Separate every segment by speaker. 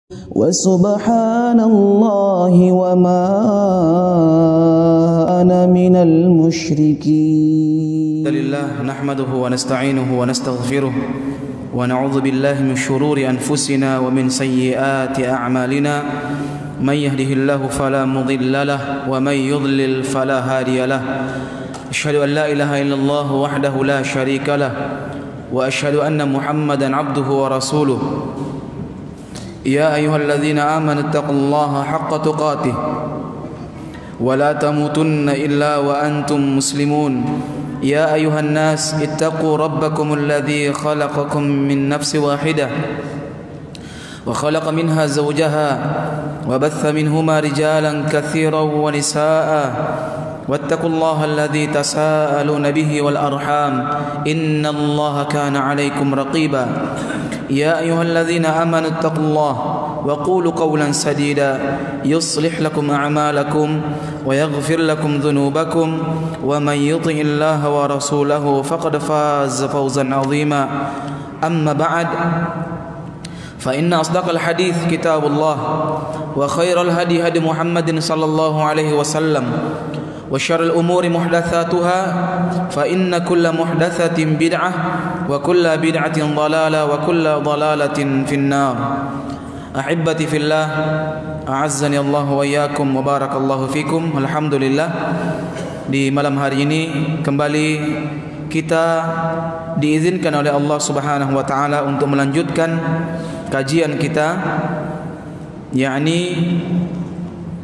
Speaker 1: وسبحان الله وما أنا من المشركين.
Speaker 2: لله نحمده ونستعينه ونستغفره ونعوذ بالله من شرور أنفسنا ومن سيئات أعمالنا من يهده الله فلا مضل له ومن يضلل فلا هادي له أشهد أن لا إله إلا الله وحده لا شريك له وأشهد أن محمدا عبده ورسوله يا أيها الذين آمنوا اتقوا الله حق تقاته ولا تموتن إلا وأنتم مسلمون يا أيها الناس اتقوا ربكم الذي خلقكم من نفس واحدة وخلق منها زوجها وبث منهما رجالا كثيرا ونساء واتقوا الله الذي تساءلون به والأرحام إن الله كان عليكم رقيبا يا أيها الذين آمنوا اتقوا الله وقولوا قولا سديدا يصلح لكم أعمالكم ويغفر لكم ذنوبكم ومن يطع الله ورسوله فقد فاز فوزا عظيما أما بعد فإن أصدق الحديث كتاب الله وخير الهدي هدي محمد صلى الله عليه وسلم وشر الأمور محدثاتها فإن كل محدثة بدعة وكل بدعة ضلالة وكل ضلالة في النار. أحبتي في الله أعزني الله وإياكم وبارك الله فيكم. Alhamdulillah, di malam hari ini kembali kita diizinkan oleh Allah Subhanahu wa taala untuk melanjutkan kajian kita, yakni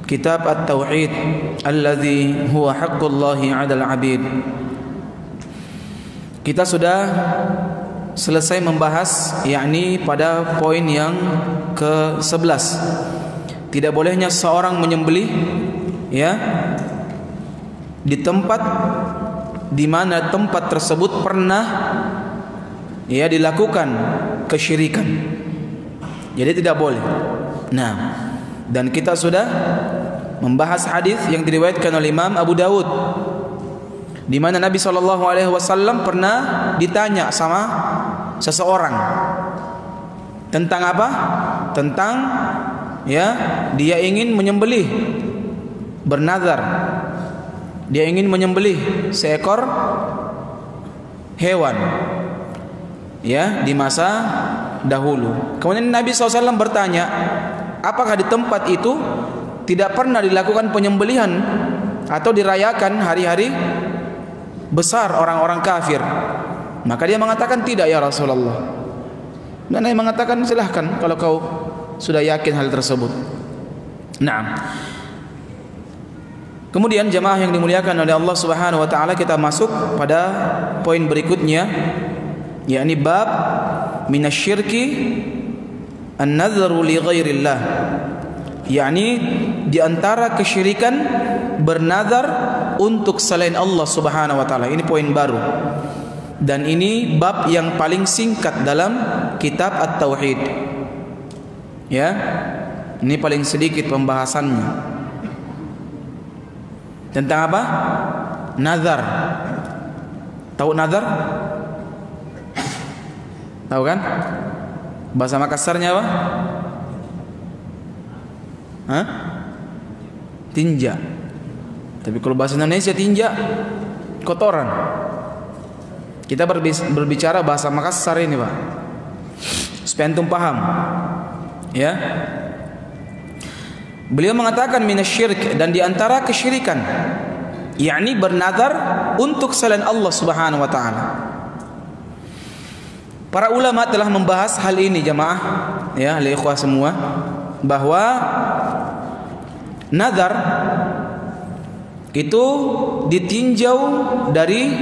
Speaker 2: Kitab At-Tauhid alladzi huwa haqqullahi 'alal 'abid. Kita sudah selesai membahas, yakni pada poin yang ke-11. Tidak bolehnya seorang menyembelih di tempat di mana tempat tersebut pernah dilakukan kesyirikan. Jadi tidak boleh. Nah, dan kita sudah membahas hadis yang diriwayatkan oleh Imam Abu Dawud, di mana Nabi SAW pernah ditanya sama seseorang tentang apa? Tentang dia ingin menyembelih, bernazar, dia ingin menyembelih seekor hewan di masa dahulu. Kemudian Nabi SAW bertanya, apakah di tempat itu tidak pernah dilakukan penyembelihan atau dirayakan hari-hari besar orang-orang kafir? Maka dia mengatakan, tidak ya Rasulullah. Dan Nabi mengatakan, silahkan kalau kau sudah yakin hal tersebut. Nah, kemudian jemaah yang dimuliakan oleh Allah Subhanahu wa taala, kita masuk pada poin berikutnya, yakni bab minasyirki an-nadharu li ghairillah, yakni di antara kesyirikan bernazar untuk selain Allah Subhanahu wa taala. Ini poin baru. Dan ini bab yang paling singkat dalam kitab At-Tauhid. Ini paling sedikit pembahasannya. Tentang apa? Nazar. Tahu nazar? Tahu kan? Bahasa Makassarnya apa? Tinja. Tapi kalau bahasa Indonesia tinja kotoran. Kita berbicara bahasa Makassar ini, Pak, supaya antum paham. Beliau mengatakan minasyirik, dan di antara kesyirikan, yakni bernazar untuk selain Allah Subhanahu wa taala. Para ulama telah membahas hal ini, jemaah, ikhwah semua, bahwa nazar itu ditinjau dari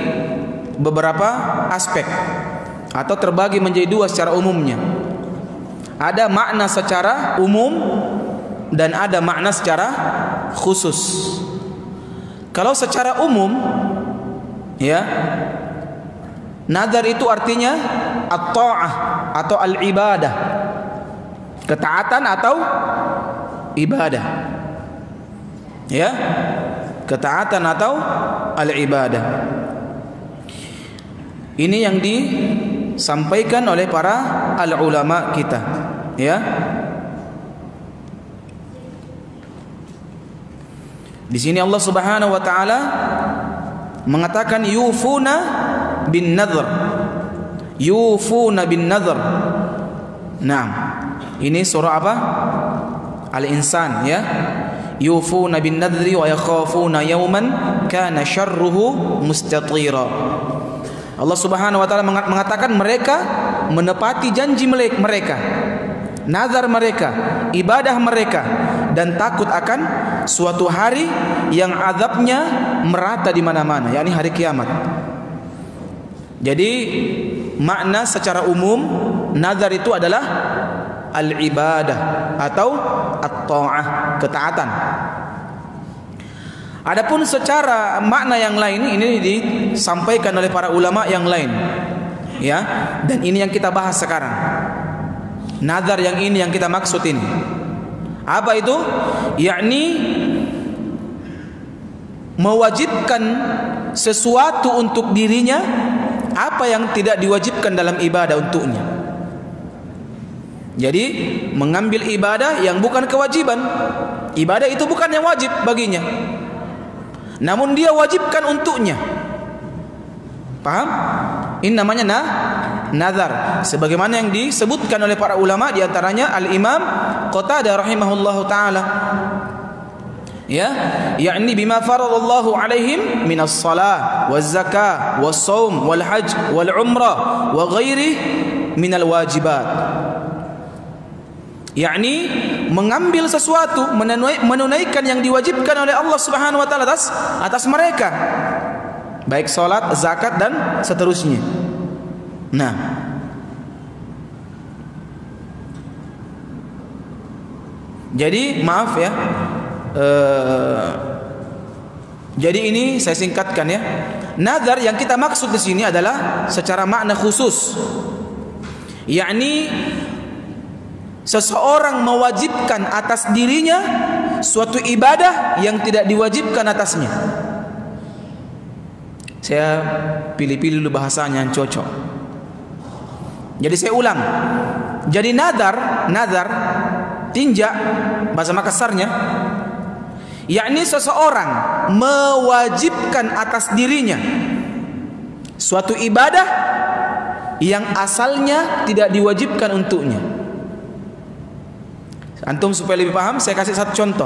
Speaker 2: beberapa aspek atau terbagi menjadi dua secara umumnya. Ada makna secara umum dan ada makna secara khusus. Kalau secara umum, nazar itu artinya at-ta'ah atau al-ibadah, ketaatan atau ibadah. Ketaatan atau al-ibadah. Ini yang disampaikan oleh para al-ulama kita, Di sini Allah Subhanahu wa taala mengatakan yufuna bin nadhr. Yufuna bin nadhr. Nah, ini surah apa? Al-Insan ya. Yufuna bin nadhri wa yakhafuna yawman kana syarruhu mustatira. Allah Subhanahu wa taala mengatakan mereka menepati janji mereka, nazar mereka, ibadah mereka, dan takut akan suatu hari yang azabnya merata di mana-mana, yakni hari kiamat. Jadi makna secara umum nazar itu adalah al-ibadah atau at-ta'ah, ketaatan. Adapun secara makna yang lain ini disampaikan oleh para ulama yang lain, ya. Dan ini yang kita bahas sekarang. Nazar yang ini yang kita maksud ini. Apa itu? Yakni mewajibkan sesuatu untuk dirinya apa yang tidak diwajibkan dalam ibadah untuknya. Jadi mengambil ibadah yang bukan kewajiban. Ibadah itu bukan yang wajib baginya, namun dia wajibkan untuknya. Paham? Ini namanya nazar. Sebagaimana yang disebutkan oleh para ulama, di antaranya Al-Imam Qatadah rahimahullahu taala. Ya, yakni bima faradallahu alaihim minas shalah waz zakah was shaum wal hajj wal umrah wa ghairi minal wajibat. Yakni mengambil sesuatu, menunaikan yang diwajibkan oleh Allah Subhanahu wa taala atas mereka, baik salat, zakat dan seterusnya. Nah, jadi maaf ya, jadi ini saya singkatkan ya. Nazar yang kita maksud di sini adalah secara makna khusus, yakni seseorang mewajibkan atas dirinya suatu ibadah yang tidak diwajibkan atasnya. Saya pilih-pilih dulu bahasanya yang cocok. Jadi saya ulang. Jadi nazar tinja bahasa Makassarnya, yakni seseorang mewajibkan atas dirinya suatu ibadah yang asalnya tidak diwajibkan untuknya. Antum supaya lebih paham, saya kasih satu contoh.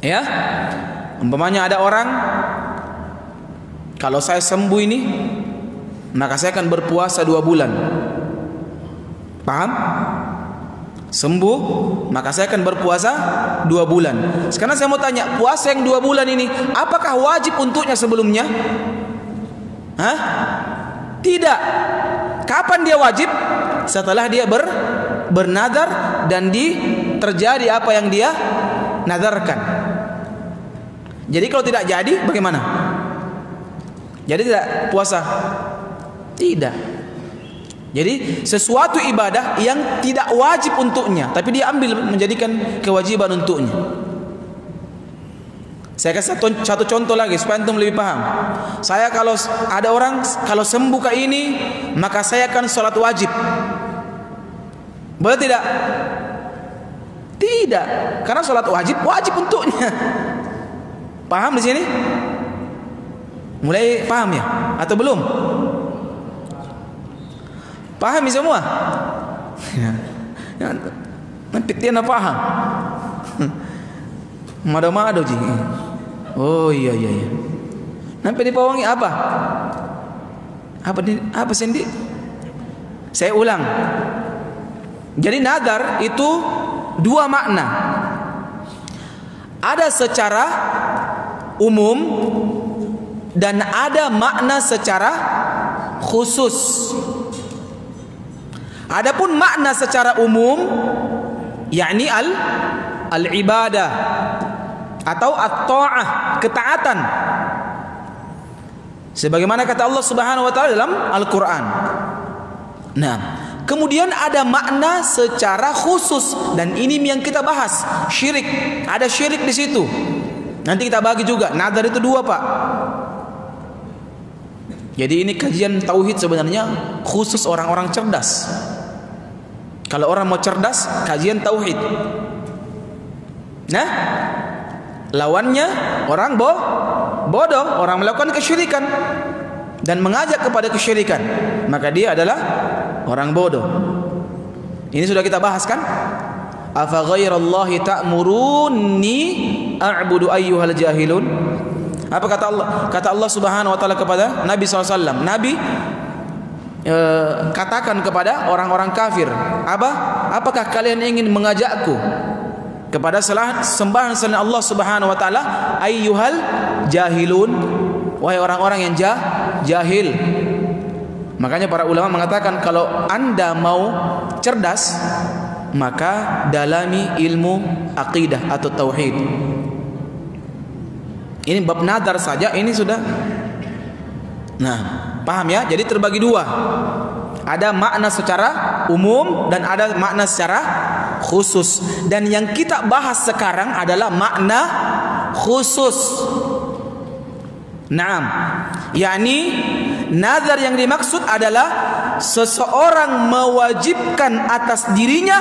Speaker 2: Ya, umpamanya ada orang, kalau saya sembuh ini, maka saya akan berpuasa 2 bulan. Paham? Sembuh, maka saya akan berpuasa 2 bulan. Sekarang saya mau tanya, puasa yang 2 bulan ini, apakah wajib untuknya sebelumnya? Hah? Tidak. Kapan dia wajib? Setelah dia bernazar dan terjadi apa yang dia nazarkan. Jadi kalau tidak jadi bagaimana? Jadi tidak puasa? Tidak. Jadi sesuatu ibadah yang tidak wajib untuknya, tapi dia ambil menjadikan kewajiban untuknya. Saya kasih satu contoh lagi supaya antum lebih paham. Saya kalau ada orang kalau sembuh kayak ini, maka saya akan sholat wajib. Boleh tidak? Tidak, karena sholat wajib untuknya. Paham di sini? Mulai paham ya? Atau belum? Paham semua? Nanti tiada paham. Mado-mado ji. Oh iya. Nampak dipawangi apa? Apa sendi? Saya ulang. Jadi nazar itu 2 makna. Ada secara umum dan ada makna secara khusus. Adapun makna secara umum yakni al-ibadah atau at-ta'ah, ketaatan. Sebagaimana kata Allah Subhanahu wa taala dalam Al-Qur'an. Nah, kemudian ada makna secara khusus dan ini yang kita bahas, syirik. Ada syirik di situ. Nanti kita bagi juga. Nazar itu 2, Pak. Jadi ini kajian tauhid sebenarnya khusus orang-orang cerdas. Kalau orang mau cerdas, kajian tauhid. Nah, Lawannya orang bodoh, orang melakukan kesyirikan dan mengajak kepada kesyirikan, maka dia adalah orang bodoh. Ini sudah kita bahas kan? Afa ghairallahi ta'muruni a'budu ayyuhal jahilun. Apa kata Allah? Kata Allah Subhanahu wa taala kepada Nabi SAW. Nabi katakan kepada orang-orang kafir, apakah kalian ingin mengajakku kepada sembahan selain Allah Subhanahu wa taala? Ayyuhal jahilun, wahai orang-orang yang jahil. Makanya para ulama mengatakan kalau Anda mau cerdas, maka dalami ilmu aqidah atau tauhid. Ini bab nadar saja ini sudah. Nah, paham ya? Jadi terbagi dua. Ada makna secara umum dan ada makna secara khusus. Dan yang kita bahas sekarang adalah makna khusus. Naam, yakni nazar yang dimaksud adalah seseorang mewajibkan atas dirinya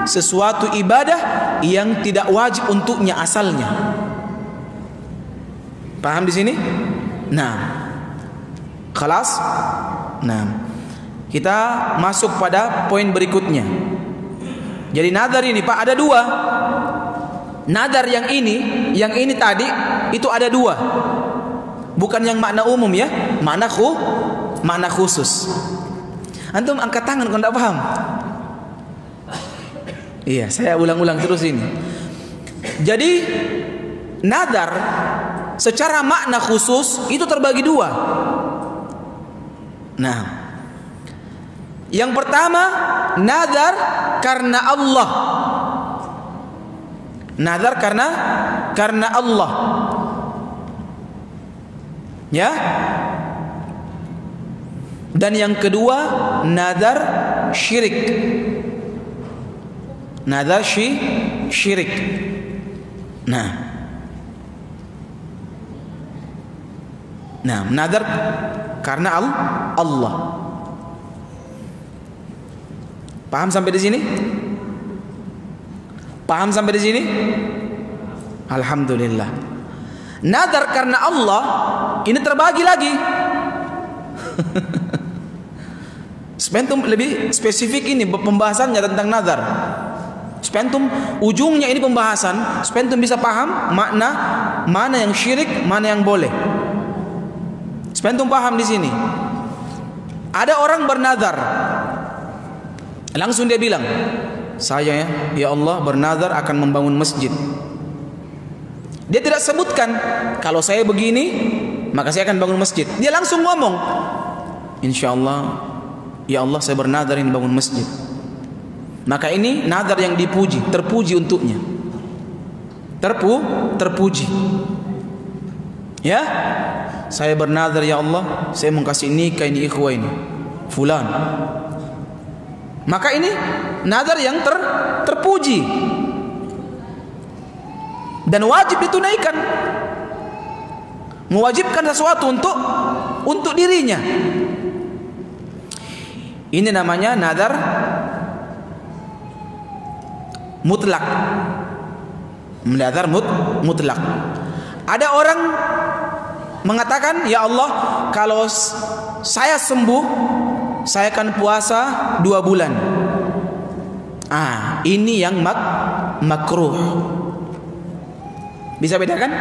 Speaker 2: sesuatu ibadah yang tidak wajib untuknya asalnya. Paham di sini? Nah, khalas. Nah, kita masuk pada poin berikutnya. Jadi nazar ini Pak ada dua. Nazar yang ini tadi itu ada dua. Bukan yang makna umum ya, makna khusus. Antum angkat tangan kalau tidak paham. Iya, saya ulang-ulang terus ini. Jadi nazar secara makna khusus itu terbagi dua. Nah, yang pertama nazar karena Allah. Nazar karena Allah. Ya. Dan yang kedua nazar syirik. Nazar syirik. Nah, nazar karena Allah. Paham sampai di sini? Paham sampai di sini? Alhamdulillah. Nazar karena Allah ini terbagi lagi. Spentum lebih spesifik ini pembahasannya tentang nazar. Spentum ujungnya ini pembahasan. Spentum bisa paham mana yang syirik, mana yang boleh. Spentum paham di sini. Ada orang bernazar, langsung dia bilang, saya ya Allah bernazar akan membangun masjid. Dia tidak sebutkan kalau saya begini maka saya akan bangun masjid. Dia langsung ngomong, insyaallah ya Allah saya bernazar ingin bangun masjid. Maka ini nazar yang dipuji, terpuji untuknya. Terpuji. Ya, saya bernazar ya Allah saya mau kasih nikah ini ikhwah ini fulan. Maka ini nazar yang terpuji dan wajib ditunaikan. Mewajibkan sesuatu untuk dirinya. Ini namanya nazar mutlak. Nazar mutlak. Ada orang mengatakan, ya Allah kalau saya sembuh saya akan puasa 2 bulan. Ini yang makruh. Bisa bedakan?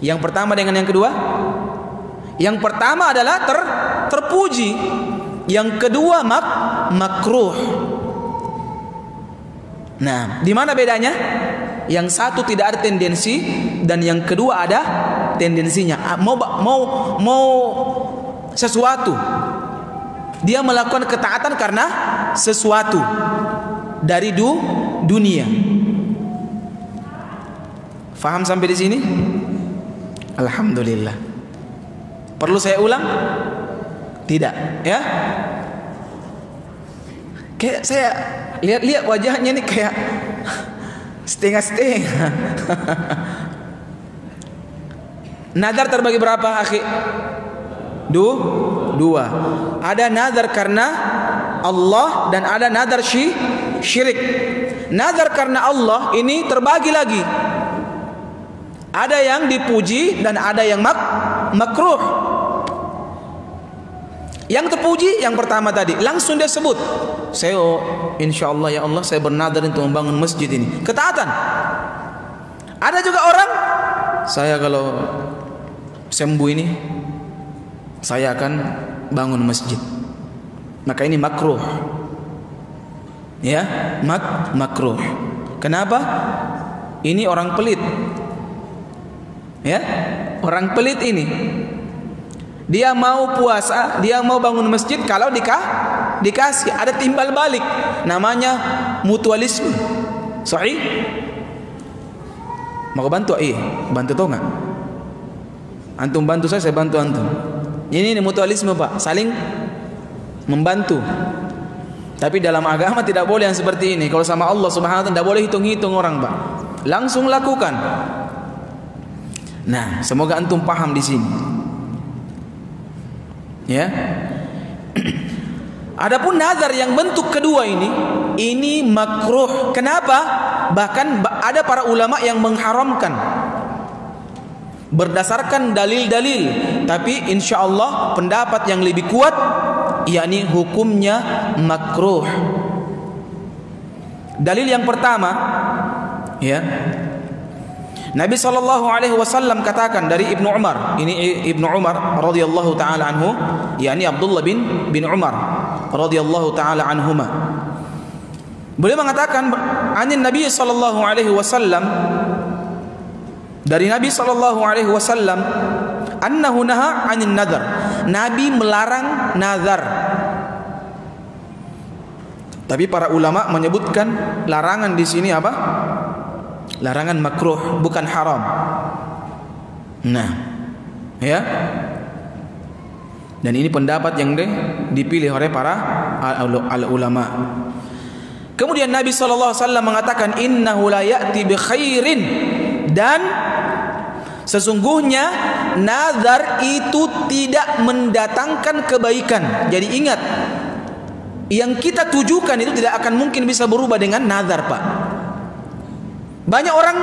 Speaker 2: Yang pertama dengan yang kedua? Yang pertama adalah terpuji. Yang kedua makruh. Nah, di mana bedanya? Yang satu tidak ada tendensi dan yang kedua ada tendensinya. Mau sesuatu. Dia melakukan ketaatan karena sesuatu dari dunia. Faham sampai di sini? Alhamdulillah. Perlu saya ulang? Tidak, ya? Kayak saya lihat wajahnya ini kayak setengah-setengah. Nazar terbagi berapa, akhi? Dua. Ada nazar karena Allah dan ada nazar syirik. Nazar karena Allah ini terbagi lagi. Ada yang dipuji dan ada yang makruh. Yang terpuji yang pertama tadi, langsung dia sebut, saya insya Allah ya Allah saya bernadar untuk membangun masjid ini. Ketaatan. Ada juga orang, saya kalau sembuh ini saya akan bangun masjid. Maka ini makruh. Ya, makruh. Kenapa? Ini orang pelit. Ya, orang pelit ini. Dia mau puasa, dia mau bangun masjid, kalau dikasih ada timbal balik. Namanya mutualisme. Sahih? Mau bantu? Iya, bantu tau nggak? Antum bantu saya bantu antum. Ini mutualisme Pak, saling membantu. Tapi dalam agama tidak boleh yang seperti ini. Kalau sama Allah Subhanahu wa taala tidak boleh hitung-hitung orang, Pak. Langsung lakukan. Nah, semoga antum paham di sini. Ya. Adapun nazar yang bentuk kedua ini makruh. Kenapa? Bahkan ada para ulama yang mengharamkan berdasarkan dalil-dalil. Tapi insya Allah pendapat yang lebih kuat, yakni hukumnya makruh. Dalil yang pertama, ya, Nabi SAW katakan dari Ibnu Umar. Ini Ibnu Umar radhiyallahu taala anhu, yakni Abdullah bin Umar radhiyallahu taala anhuma. Beliau mengatakan anin Nabi SAW, dari Nabi SAW, annahu naha anin nadar. Nabi melarang nazar. Tapi para ulama menyebutkan larangan di sini apa? Larangan makruh, bukan haram. Nah, ya. Dan ini pendapat yang dipilih oleh para ulama. Kemudian Nabi SAW mengatakan innahu la ya'ti bi khairin, dan sesungguhnya nazar itu tidak mendatangkan kebaikan. Jadi ingat, yang kita tujukan itu tidak akan mungkin bisa berubah dengan nazar, Pak. Banyak orang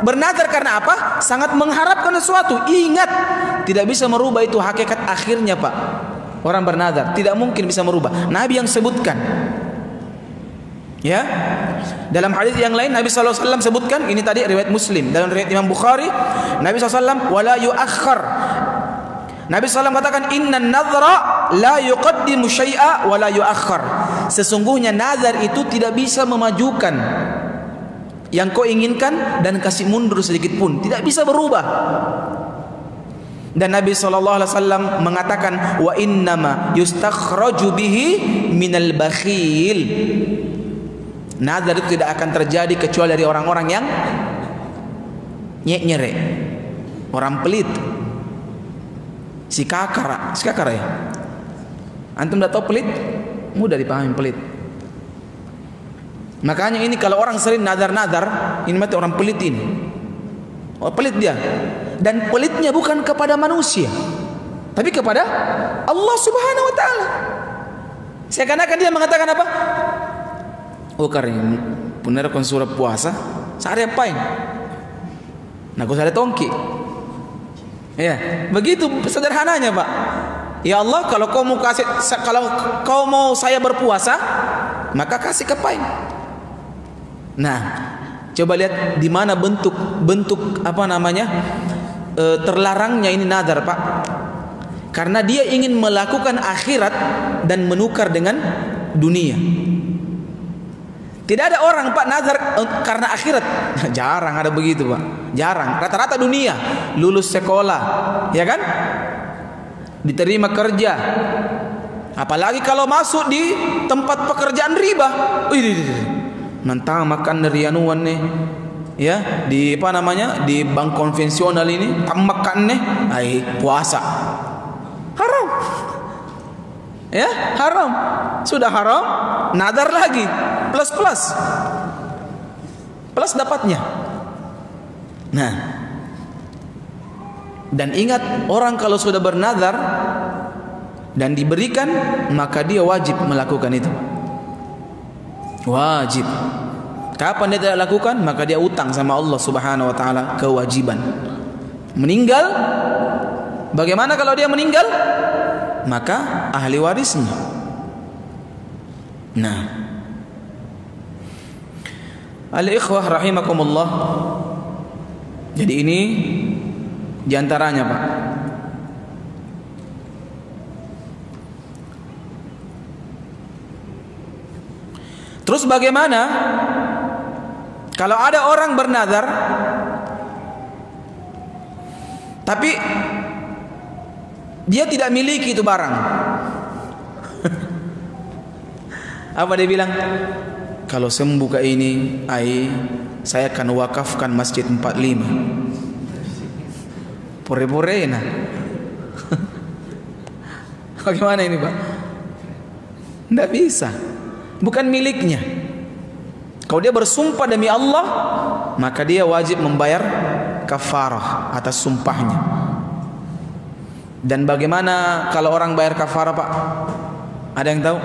Speaker 2: bernazar karena apa? Sangat mengharapkan sesuatu. Ingat, tidak bisa merubah itu hakikat akhirnya, Pak. Orang bernazar tidak mungkin bisa merubah. Nabi yang sebutkan. Ya, dalam hadis yang lain Nabi SAW sebutkan, ini tadi riwayat Muslim, dalam riwayat Imam Bukhari, Nabi SAW wala yuakhir. Nabi SAW katakan innan nadhra la yuqaddimu syai'a wala yuakhir. Sesungguhnya nazar itu tidak bisa memajukan yang kau inginkan dan kasih mundur sedikit pun, tidak bisa berubah. Dan Nabi SAW mengatakan wa innama yustakhraju bihi minal bakhil. Nazar itu tidak akan terjadi kecuali dari orang-orang yang nyek-nyerek, orang pelit, si kakara ya. Antum tidak tahu pelit? Mudah dipahami pelit. Makanya ini kalau orang sering nazar-nazar, ini mati orang pelit ini. Oh, pelit dia. Dan pelitnya bukan kepada manusia, tapi kepada Allah Subhanahu wa taala. Seakan-akan dia mengatakan apa? Oh, karena benar kon surah puasa, sehari apain? Nah, kau ada tongki. Ya, begitu sederhananya, Pak. Ya Allah, kalau kau mau saya berpuasa, maka kasih kepain. Nah, coba lihat di mana bentuk apa namanya terlarangnya ini nazar, Pak. Karena dia ingin melakukan akhirat dan menukar dengan dunia. Tidak ada orang, Pak, nazar karena akhirat. Jarang ada begitu, Pak. Jarang. Rata-rata dunia, lulus sekolah, ya kan? Diterima kerja. Apalagi kalau masuk di tempat pekerjaan riba. Nantang makan dari anuan nih, ya, di apa namanya, di bank konvensional ini tam makan nih, puasa haram, ya, haram, sudah haram, nazar lagi, plus dapatnya. Nah, dan ingat, orang kalau sudah bernazar dan diberikan, maka dia wajib melakukan itu. Wajib. Kapan dia tidak lakukan, maka dia utang sama Allah Subhanahu wa taala kewajiban. meninggal, bagaimana kalau dia meninggal? Maka ahli warisnya. Nah, al-ikhwah rahimakumullah, jadi ini diantaranya, Pak. Terus bagaimana kalau ada orang bernazar tapi dia tidak miliki itu barang? Apa dia bilang? Kalau sembuh ke ini, saya akan wakafkan masjid 45. Pore-pore nah. Bagaimana ini, Pak? Tidak bisa. Bukan miliknya. Kalau dia bersumpah demi Allah, maka dia wajib membayar kafarah atas sumpahnya. Dan bagaimana kalau orang bayar kafarah, Pak? Ada yang tahu?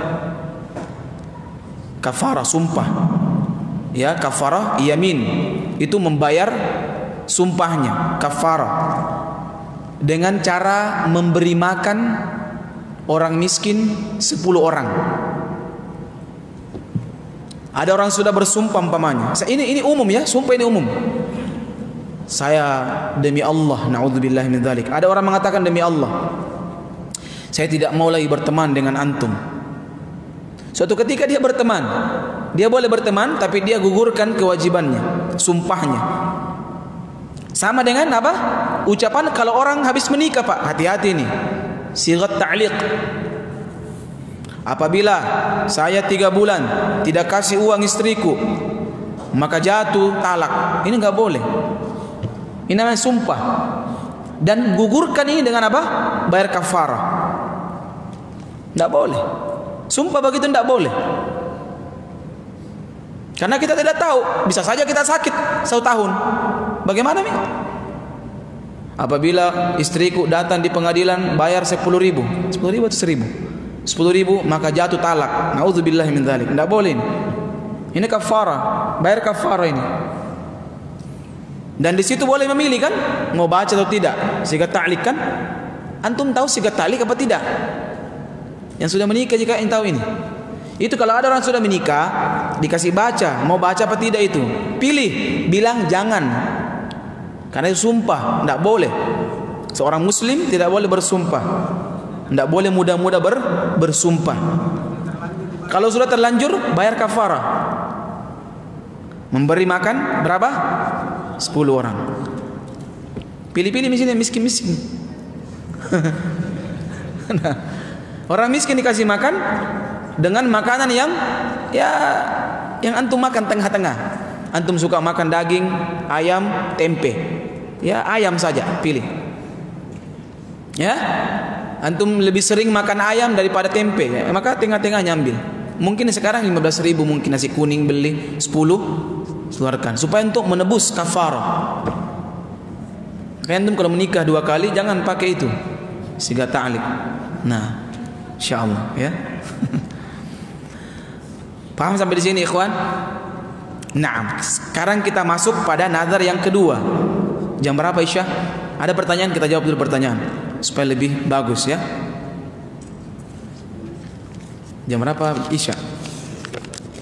Speaker 2: Kafarah sumpah. Ya, kafarah yamin. Itu membayar sumpahnya, kafarah. Dengan cara memberi makan orang miskin 10 orang. Ada orang sudah bersumpah umpamanya. Ini umum ya, sumpah ini umum. Saya demi Allah, naudzubillah min dzalik. Ada orang mengatakan demi Allah, saya tidak mau lagi berteman dengan antum. Suatu ketika dia berteman, dia boleh berteman, tapi dia gugurkan kewajibannya, sumpahnya. Sama dengan apa? Ucapan kalau orang habis menikah, Pak. Hati-hati nih. Sighat ta'liq. Apabila saya 3 bulan tidak kasih uang istriku, maka jatuh talak. Ini enggak boleh. Ini namanya sumpah. Dan gugurkan ini dengan apa? Bayar kafarah. Enggak boleh. Sumpah begitu enggak boleh. Karena kita tidak tahu, bisa saja kita sakit 1 tahun. Bagaimana nih? Apabila istriku datang di pengadilan bayar 10.000 atau 1.000? 10.000 maka jatuh talak. Nauzubillah min dzalik. Tidak boleh ini. Ini kafarah, bayar kafarah ini. Dan di situ boleh memilih kan, mau baca atau tidak. Sigat ta'liq kan? Antum tahu sigat ta'liq apa tidak? Yang sudah menikah jika yang tahu ini. Itu kalau ada orang sudah menikah, dikasih baca, mau baca apa tidak itu. Pilih, bilang jangan. Karena itu sumpah, tidak boleh. Seorang muslim tidak boleh bersumpah. Tidak boleh mudah-mudah bersumpah. Kalau sudah terlanjur, bayar kafarah. Memberi makan berapa? 10 orang. Pilih-pilih misalnya miskin-miskin. Nah, orang miskin dikasih makan dengan makanan yang antum makan tengah-tengah. Antum suka makan daging, ayam, tempe. Ya, ayam saja pilih. Ya. Antum lebih sering makan ayam daripada tempe, ya, maka tengah-tengahnya ambil. Mungkin sekarang 15.000, mungkin nasi kuning beli 10, keluarkan supaya untuk menebus kafarah. Makanya antum kalau menikah 2 kali jangan pakai itu, sigat ta'liq. Nah, insyaallah ya. Paham sampai di sini, ikhwan? Nah, sekarang kita masuk pada nazar yang kedua. Jam berapa Isya? Ada pertanyaan, kita jawab dulu pertanyaan supaya lebih bagus ya. Jam berapa Isya?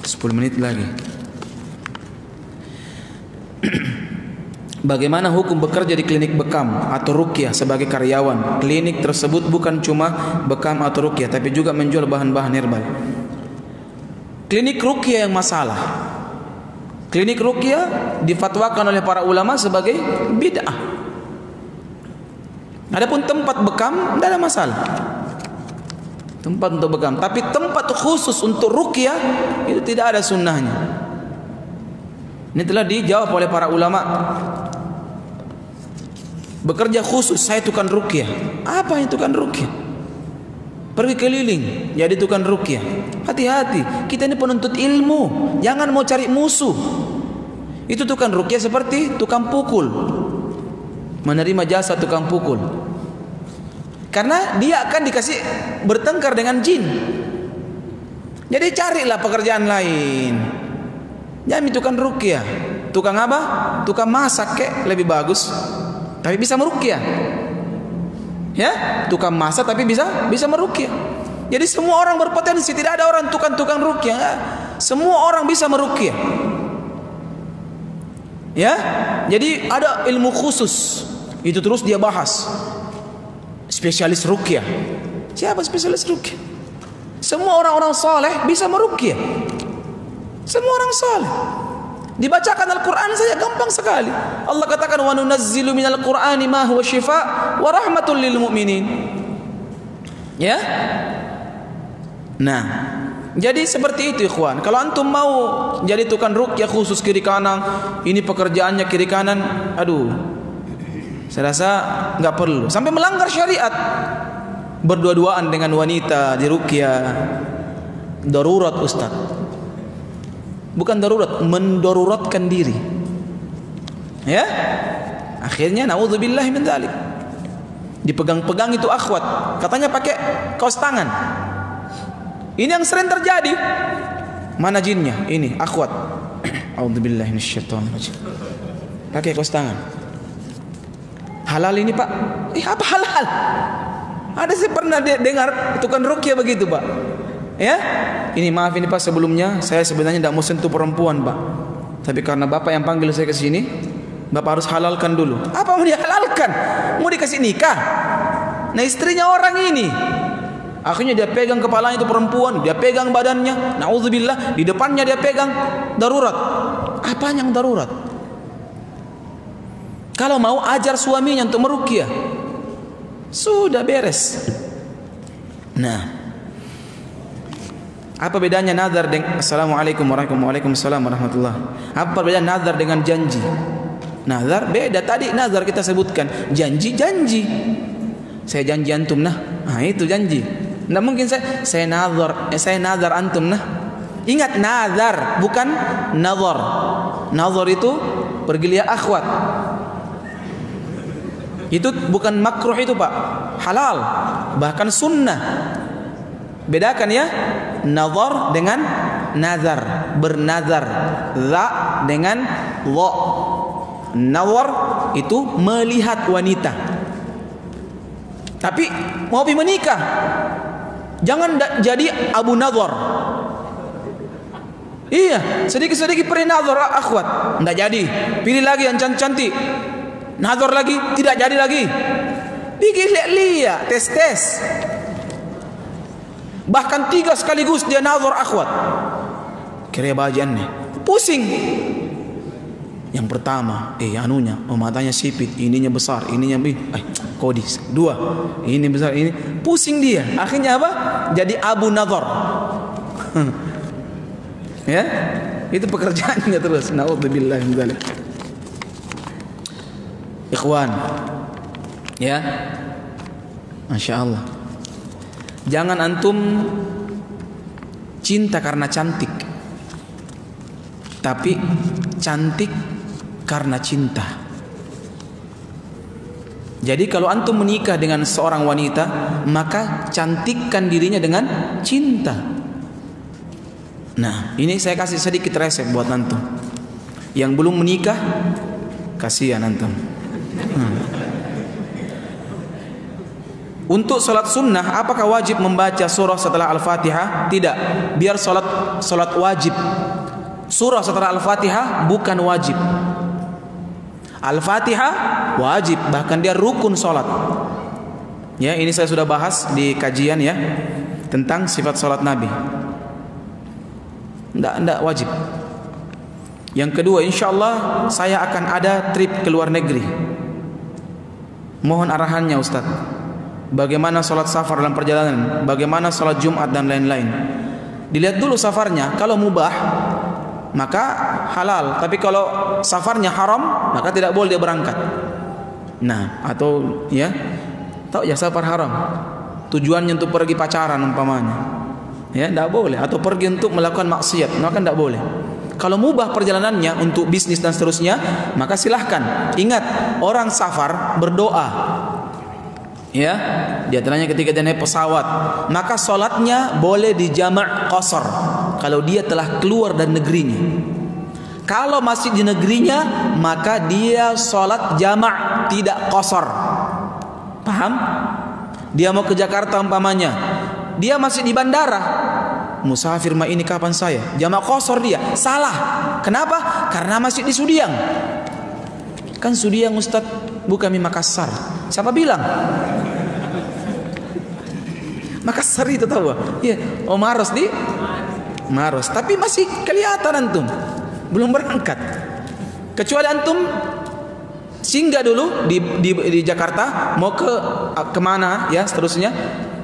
Speaker 2: 10 menit lagi. Bagaimana hukum bekerja di klinik bekam atau ruqyah sebagai karyawan? Klinik tersebut bukan cuma bekam atau ruqyah, tapi juga menjual bahan-bahan herbal. Klinik ruqyah yang masalah. Klinik ruqyah difatwakan oleh para ulama sebagai bid'ah. Adapun tempat bekam tidak ada masalah. Tempat untuk bekam, tapi tempat khusus untuk ruqyah itu tidak ada sunnahnya. Ini telah dijawab oleh para ulama. Bekerja khusus, saya tukang ruqyah. Apa yang tukang ruqyah? Pergi keliling jadi tukang ruqyah. Hati-hati, kita ini penuntut ilmu, jangan mau cari musuh. Itu tukang ruqyah seperti tukang pukul, menerima jasa tukang pukul. Karena dia akan dikasih bertengkar dengan jin. Jadi carilah pekerjaan lain. Jangan tukang ruqyah. Tukang apa? Tukang masak kek lebih bagus. tapi bisa meruqyah. Ya, tukang masak tapi bisa meruqyah. Jadi semua orang berpotensi, tidak ada orang tukang ruqyah. Semua orang bisa meruqyah. Ya, jadi ada ilmu khusus. Itu terus dia bahas. Spesialis ruqyah. Siapa spesialis ruqyah? Semua orang-orang saleh bisa meruqyah. Semua orang saleh. Dibacakan Al-Quran saja gampang sekali. Allah katakan wa nunazzilu minal Qur'ani ma huwa shifa' wa rahmatul lil mu'minin. Ya? Nah, jadi seperti itu ikhwan. Kalau antum mau jadi tukang ruqyah khusus kiri kanan, ini pekerjaannya kiri kanan, aduh, saya rasa nggak perlu. Sampai melanggar syariat, berdua-duaan dengan wanita di ruqyah, darurat Ustaz. Bukan darurat, mendaruratkan diri. Ya, akhirnya naudzubillah min dzalik. Dipegang-pegang itu akhwat, katanya pakai kaos tangan. Ini yang sering terjadi. Mana jinnya? Ini akhwat. A'udzubillahi minasyaitonirrajim. Pakai kaos tangan. Halal ini Pak? Apa halal? Ada sih pernah dengar tukang ruqyah begitu Pak? Ya? Ini maaf ini Pak, sebelumnya saya sebenarnya tidak mau sentuh perempuan Pak. Tapi karena Bapak yang panggil saya ke sini, Bapak harus halalkan dulu. Apa mau dihalalkan? Mau dikasih nikah? Nah istrinya orang ini. Akhirnya dia pegang kepalanya itu perempuan, dia pegang badannya, naudzubillah, di depannya dia pegang, darurat. Apa yang darurat? Kalau mau ajar suaminya untuk meruqyah, sudah beres. Nah, apa bedanya nazar dengan Assalamualaikum Waalaikumsalam warahmatullah. Apa bedanya nazar dengan janji? Nazar beda, tadi nazar kita sebutkan, janji. Saya janji antum nah itu janji. Tidak mungkin saya nazar antum nah. Ingat nazar bukan nazar. Nazar itu pergi lihat akhwat. Itu bukan makruh itu Pak, halal, bahkan sunnah. Bedakan ya, nazar dengan nazar, bernazar. Za dengan wa. Nazar itu melihat wanita. Tapi mau menikah, jangan jadi Abu Nazar. Iya, sedikit-sedikit pernah nazar akhwat, tidak jadi. Pilih lagi yang cantik. Nazar lagi, tidak jadi lagi. Bikin lihat, tes. Bahkan 3 sekaligus dia nazar akhwat. Kira bagian nih, pusing. Yang pertama, matanya sipit, ininya besar, ininya kodis. 2, ini besar, ini pusing dia. Akhirnya apa? Jadi Abu Nazar. Ya, itu pekerjaannya terus. Naudzubillah min dzalik. Ikhwan, ya, masya Allah. Jangan antum cinta karena cantik, tapi cantik karena cinta. Jadi kalau antum menikah dengan seorang wanita, maka cantikkan dirinya dengan cinta. Nah, ini saya kasih sedikit resep buat antum yang belum menikah. Kasihan antum. Untuk salat sunnah, apakah wajib membaca surah setelah Al-Fatihah? Tidak. Biar salat wajib. Surah setelah Al-Fatihah bukan wajib. Al-Fatihah wajib, bahkan dia rukun salat. Ya, ini saya sudah bahas di kajian ya tentang sifat salat Nabi. Tidak wajib. Yang kedua, insyaallah saya akan ada trip ke luar negeri. Mohon arahannya Ustaz. Bagaimana salat safar dalam perjalanan, bagaimana salat Jumat dan lain-lain. Dilihat dulu safarnya. Kalau mubah maka halal, tapi kalau safarnya haram maka tidak boleh dia berangkat. Nah, atau ya, tahu ya safar haram. Tujuannya untuk pergi pacaran umpamanya. Ya, tidak boleh. Atau pergi untuk melakukan maksiat, maka tidak boleh. Kalau mubah perjalanannya untuk bisnis dan seterusnya, maka silahkan. Ingat, orang safar berdoa. Ya, di antaranya ketika dia naik pesawat, maka solatnya boleh dijamak qasar kalau dia telah keluar dari negerinya. Kalau masih di negerinya, maka dia sholat jamak, tidak qasar. Paham? Dia mau ke Jakarta umpamanya, dia masih di bandara. Musafir mah ini kapan saya? Jamak qasar dia. Salah. Kenapa? Karena masih di Sudiang. Kan Sudiang Ustaz, bukan di Makassar. Siapa bilang? Makassar itu tahu? Iya, oh Maros di Maros, tapi masih kelihatan antum belum berangkat. Kecuali antum singgah dulu di Jakarta, mau ke kemana ya seterusnya,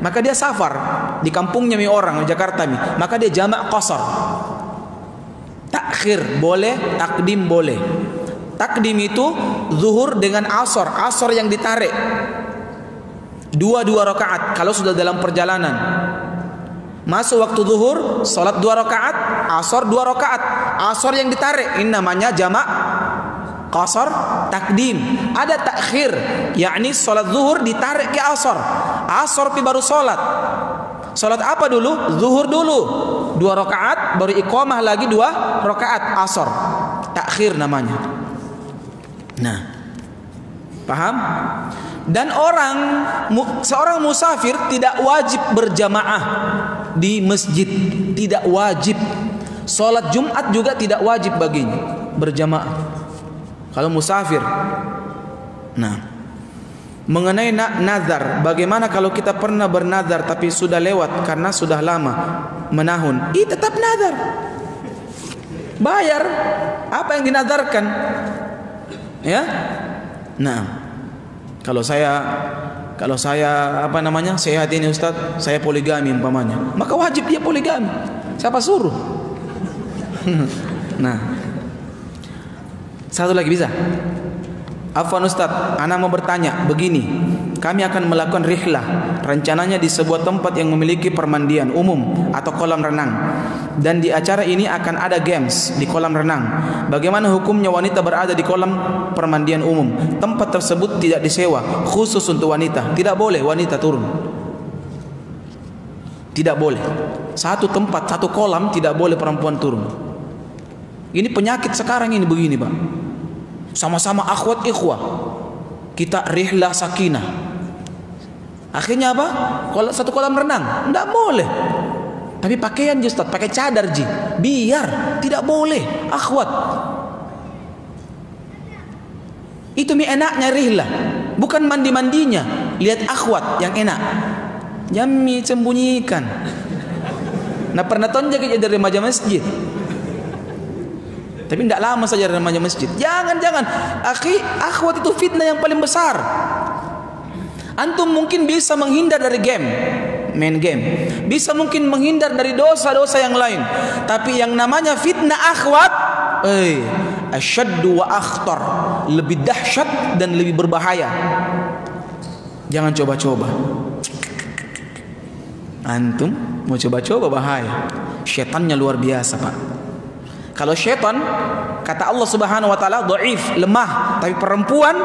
Speaker 2: maka dia safar di kampungnya mi orang di Jakarta mi, maka dia jamak qasar. Takhir boleh, takdim boleh. Takdim itu zuhur dengan asar, asar yang ditarik. Dua rakaat kalau sudah dalam perjalanan. Masuk waktu zuhur, salat 2 rakaat, asar 2 rakaat. Asar yang ditarik, ini namanya jamak qasar takdim. Ada takhir, yakni salat zuhur ditarik ke asar. Asar pi baru salat. Salat apa dulu? Zuhur dulu. 2 rakaat baru iqamah lagi 2 rakaat asar. Takhir namanya. Nah, paham? Dan seorang musafir tidak wajib berjamaah di masjid, tidak wajib. Salat Jumat juga tidak wajib baginya berjamaah kalau musafir. Nah, mengenai nazar, bagaimana kalau kita pernah bernazar tapi sudah lewat karena sudah lama menahun? Tetap nazar, bayar apa yang dinazarkan, ya. Nah, kalau saya apa namanya sehat ini Ustaz, saya poligami umpamanya, maka wajib dia poligami. Siapa suruh? Nah, satu lagi bisa. Afwan Ustaz, ana mau bertanya begini. Kami akan melakukan rihlah, rencananya di sebuah tempat yang memiliki permandian umum atau kolam renang. Dan di acara ini akan ada games di kolam renang. Bagaimana hukumnya wanita berada di kolam permandian umum? Tempat tersebut tidak disewa, khusus untuk wanita. Tidak boleh wanita turun. Tidak boleh. Satu tempat, satu kolam tidak boleh perempuan turun. Ini penyakit sekarang ini begini, Pak. Sama-sama akhwat ikhwah, kita rihlah sakinah. Akhirnya apa? Satu kolam renang, tidak boleh. Tapi pakaian Ustaz, pakai cadar ji, biar tidak boleh akhwat. Itu mi enaknya rihlah, bukan mandi-mandinya. Lihat akhwat yang enak, jami sembunyikan. Nah pernah tonjak aja dari remaja masjid, tapi tidak lama saja dari remaja masjid. Jangan, akhi, akhwat itu fitnah yang paling besar. Antum mungkin bisa menghindar dari main game, bisa mungkin menghindar dari dosa-dosa yang lain, tapi yang namanya fitnah akhwat, asyaddu wa akhtar, lebih dahsyat dan lebih berbahaya. Jangan coba-coba. Antum mau coba-coba bahaya. Syaitannya luar biasa, Pak. Kalau syaitan, kata Allah Subhanahu wa taala, dhaif, lemah, tapi perempuan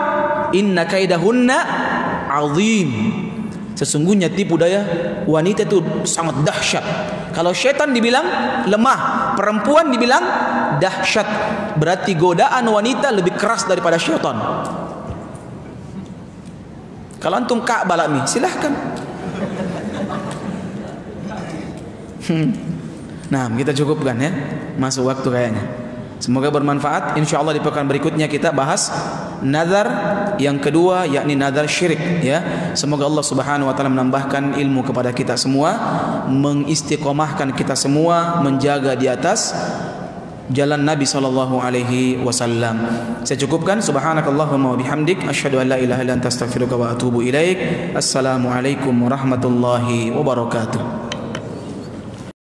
Speaker 2: inna kaidahunna azim. Sesungguhnya tipu daya wanita itu sangat dahsyat. Kalau syaitan dibilang lemah, perempuan dibilang dahsyat. Berarti godaan wanita lebih keras daripada syaitan. Kalau antum Ka'bah balami, silahkan. Nah, kita cukupkan ya. Masuk waktu kayaknya. Semoga bermanfaat. InsyaAllah di pekan berikutnya kita bahas nazar yang kedua, yakni nazar syirik ya. Semoga Allah Subhanahu wa taala menambahkan ilmu kepada kita semua, mengistiqomahkan kita semua menjaga di atas jalan Nabi sallallahu alaihi wasallam. Saya cukupkan. Subhanakallahumma wa bihamdik asyhadu an la ilaha illa anta astaghfiruka wa atubu ilaik. Assalamualaikum warahmatullahi wabarakatuh.